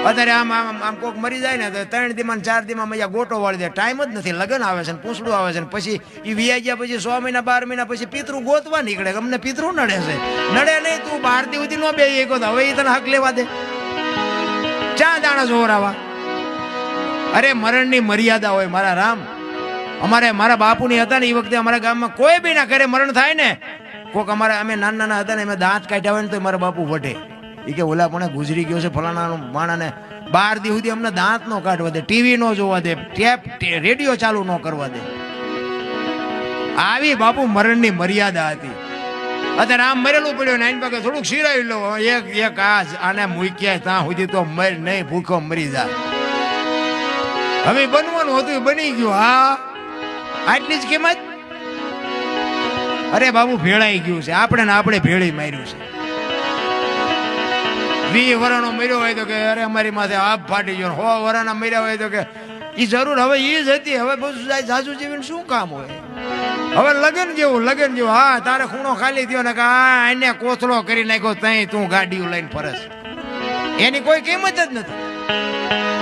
અત્યારે આમ આમ આમ કોક મરી જાય ને તો 3 દીમાં 4 દીમાં મજા ગોટો વાળી દે. ટાઈમ જ નથી. લગ્ન આવે છે ને પૂછડું આવે છે ને પછી એ વિયા ગયા પછી 6 મહિના 12 મહિના પછી પિતૃ ગોતવા નીકળે. અમને પિતૃ નડે છે. નડે નહીં તું 12 દી સુધી નો બે એક હવે એ તને હક લેવા દે. ચા દાણા જોરાવા. અરે મરણની મર્યાદા હોય મારા રામ. અમારે મારા બાપુની હતા ને એ વખતે અમારા ગામમાં કોઈ બી ના કરે મરણ થાય ને કોક અમારે અમે નાના હતા ને અમે દાંત કાઢ્યા હોય ને તો મારા બાપુ વટે. એ કે ઓલા પણ ગુજરી ગયો છે ફલાણા માણાને 12 દી સુધી અમને દાંત નો કાઢવા દે, ટીવી નો જોવા દે, રેડિયો ચાલુ ન કરવા દે. આવી બાપુ મરણની મર્યાદા હતી. અત્યારે આમ મરેલું પડ્યું ને આની પાસે થોડુંક શીરાવી લો એક આને મૂક્યા ત્યાં સુધી તો મર નહીં ભૂખો મરી જાય. હવે બનવાનું હતું બની ગયું. હા આટલી જ કિંમત. અરે બાબુ ભેળાઈ ગયું છે. આપણે ને આપણે ભેળી માર્યું છે. 20 વર્ષનો મર્યો હોય તો કે અરે અમારી માથે આપ ફાટી ગયો. 100 વર્ષના મર્યા હોય તો કે એ જરૂર હવે એ જ હતી. હવે બધું સાસુ જીવીને શું કામ હોય. હવે લગન જેવું. હા તારે ખૂણો ખાલી થયો ને કે હા એને કોથળો કરી નાખ્યો તઈ તું ગાડીઓ લઈને ફરસ. એની કોઈ કિંમત જ નથી.